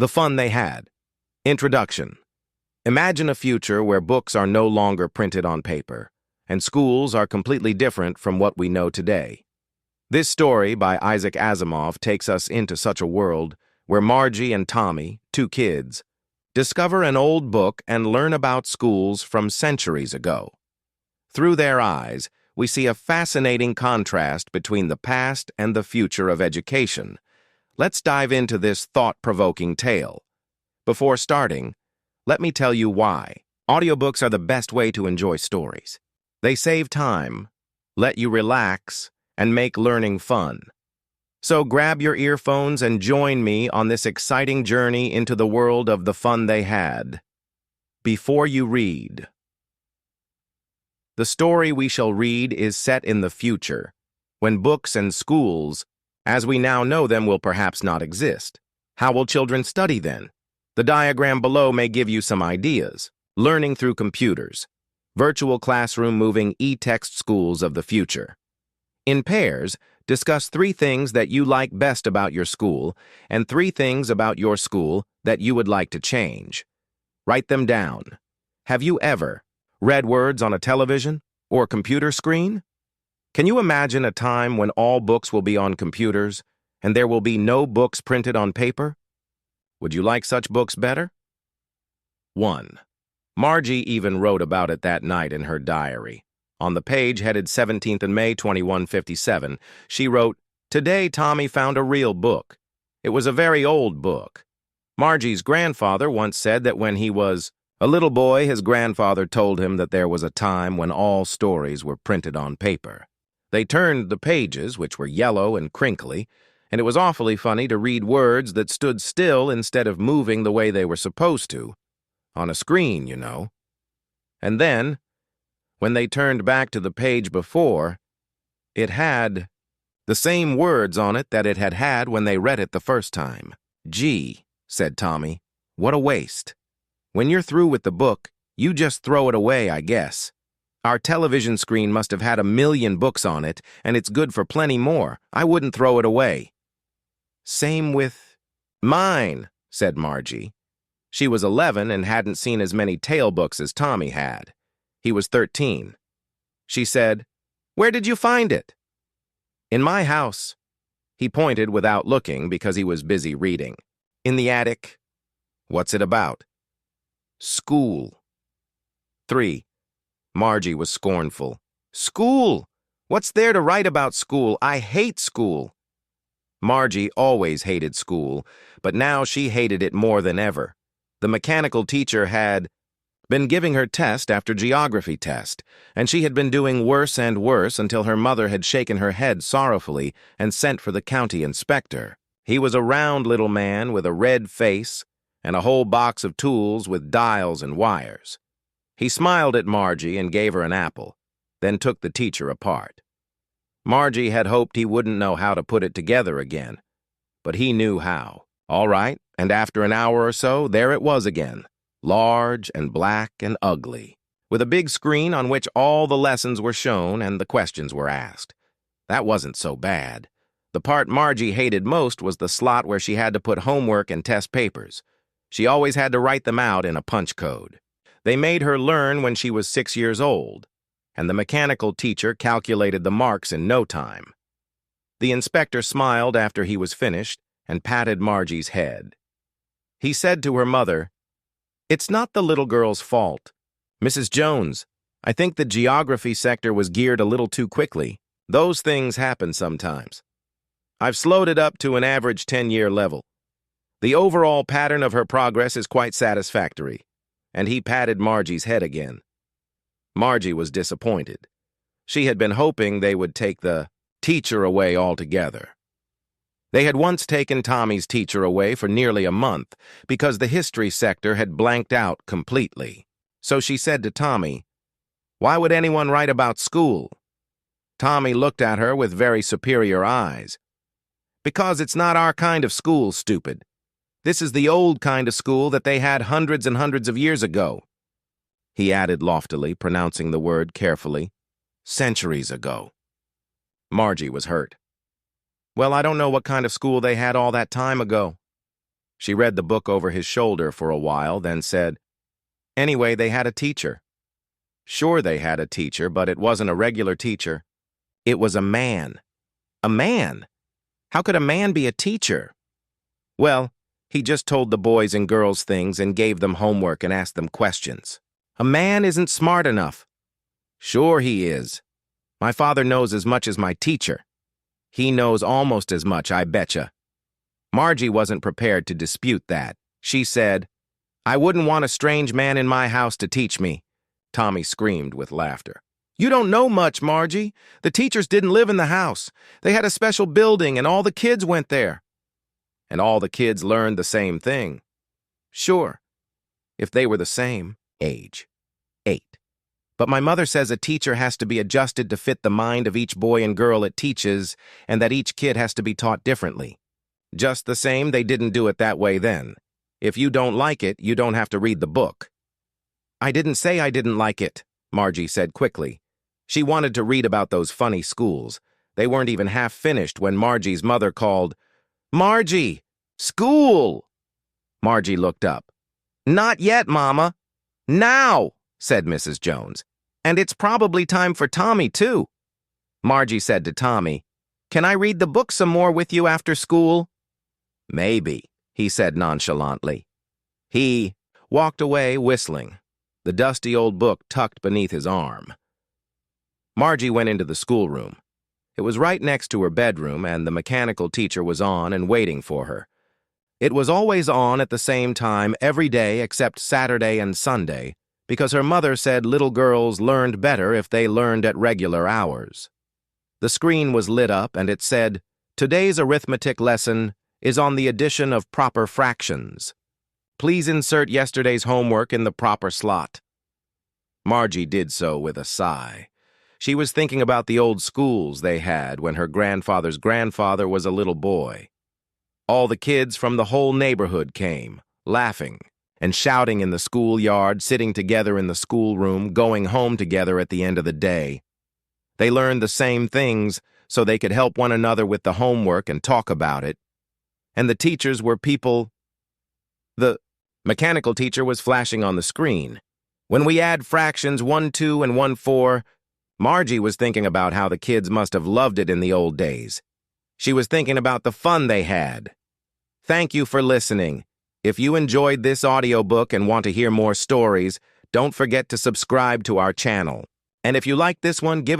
The fun they had. Introduction. Imagine a future where books are no longer printed on paper, and schools are completely different from what we know today. This story by Isaac Asimov takes us into such a world where Margie and Tommy, two kids, discover an old book and learn about schools from centuries ago. Through their eyes, we see a fascinating contrast between the past and the future of education. Let's dive into this thought-provoking tale. Before starting, let me tell you why. Audiobooks are the best way to enjoy stories. They save time, let you relax, and make learning fun. So grab your earphones and join me on this exciting journey into the world of the fun they had. Before you read. The story we shall read is set in the future, when books and schools, as we now know them, will perhaps not exist. How will children study then? The diagram below may give you some ideas. Learning through computers. Virtual classroom moving e-text schools of the future. In pairs, discuss 3 things that you like best about your school and 3 things about your school that you would like to change. Write them down. Have you ever read words on a television or computer screen? Can you imagine a time when all books will be on computers and there will be no books printed on paper? Would you like such books better? 1. Margie even wrote about it that night in her diary. On the page headed 17th of May 2157, she wrote, "Today Tommy found a real book. It was a very old book. Margie's grandfather once said that when he was a little boy, his grandfather told him that there was a time when all stories were printed on paper. They turned the pages, which were yellow and crinkly, and it was awfully funny to read words that stood still instead of moving the way they were supposed to. On a screen, you know. And then, when they turned back to the page before, it had the same words on it that it had had when they read it the first time." "Gee," said Tommy, "what a waste. When you're through with the book, you just throw it away, I guess. Our television screen must have had 1,000,000 books on it, and it's good for plenty more. I wouldn't throw it away." "Same with mine," said Margie. She was 11 and hadn't seen as many tale books as Tommy had. He was 13. She said, "Where did you find it?" "In my house." He pointed without looking because he was busy reading. "In the attic." "What's it about?" "School." 3. Margie was scornful. "School? What's there to write about school? I hate school." Margie always hated school, but now she hated it more than ever. The mechanical teacher had been giving her test after geography test, and she had been doing worse and worse until her mother had shaken her head sorrowfully and sent for the county inspector. He was a round little man with a red face and a whole box of tools with dials and wires. He smiled at Margie and gave her an apple, then took the teacher apart. Margie had hoped he wouldn't know how to put it together again, but he knew how. All right, and after an hour or so, there it was again, large and black and ugly, with a big screen on which all the lessons were shown and the questions were asked. That wasn't so bad. The part Margie hated most was the slot where she had to put homework and test papers. She always had to write them out in a punch code. They made her learn when she was 6 years old, and the mechanical teacher calculated the marks in no time. The inspector smiled after he was finished and patted Margie's head. He said to her mother, "It's not the little girl's fault. Mrs. Jones, I think the geography sector was geared a little too quickly. Those things happen sometimes. I've slowed it up to an average 10-year level. The overall pattern of her progress is quite satisfactory." And he patted Margie's head again. Margie was disappointed. She had been hoping they would take the teacher away altogether. They had once taken Tommy's teacher away for nearly a month because the history sector had blanked out completely. So she said to Tommy, "Why would anyone write about school?" Tommy looked at her with very superior eyes. "Because it's not our kind of school, stupid. This is the old kind of school that they had hundreds and hundreds of years ago." He added loftily, pronouncing the word carefully, "centuries ago." Margie was hurt. "Well, I don't know what kind of school they had all that time ago." She read the book over his shoulder for a while, then said, "Anyway, they had a teacher." Sure, they had a teacher, but it wasn't a regular teacher. It was a man. A man? How could a man be a teacher? Well, he just told the boys and girls things and gave them homework and asked them questions. A man isn't smart enough. Sure he is. My father knows as much as my teacher. He knows almost as much, I betcha. Margie wasn't prepared to dispute that. She said, "I wouldn't want a strange man in my house to teach me." Tommy screamed with laughter. "You don't know much, Margie. The teachers didn't live in the house. They had a special building and all the kids went there." "And all the kids learned the same thing." "Sure, if they were the same age. 8. But my mother says a teacher has to be adjusted to fit the mind of each boy and girl it teaches, and that each kid has to be taught differently. Just the same, they didn't do it that way then. If you don't like it, you don't have to read the book." "I didn't say I didn't like it," Margie said quickly. She wanted to read about those funny schools. They weren't even half finished when Margie's mother called, "Margie! School!" Margie looked up. "Not yet, Mama." "Now!" said Mrs. Jones. "And it's probably time for Tommy, too." Margie said to Tommy, "Can I read the book some more with you after school?" "Maybe," he said nonchalantly. He walked away whistling, the dusty old book tucked beneath his arm. Margie went into the schoolroom. It was right next to her bedroom, and the mechanical teacher was on and waiting for her. It was always on at the same time every day except Saturday and Sunday, because her mother said little girls learned better if they learned at regular hours. The screen was lit up, and it said, "Today's arithmetic lesson is on the addition of proper fractions. Please insert yesterday's homework in the proper slot." Margie did so with a sigh. She was thinking about the old schools they had when her grandfather's grandfather was a little boy. All the kids from the whole neighborhood came, laughing and shouting in the schoolyard, sitting together in the schoolroom, going home together at the end of the day. They learned the same things so they could help one another with the homework and talk about it. And the teachers were people. The mechanical teacher was flashing on the screen. When we add fractions 1, 2, and 1, 4, Margie was thinking about how the kids must have loved it in the old days. She was thinking about the fun they had. Thank you for listening. If you enjoyed this audiobook and want to hear more stories, don't forget to subscribe to our channel. And if you like this one, give it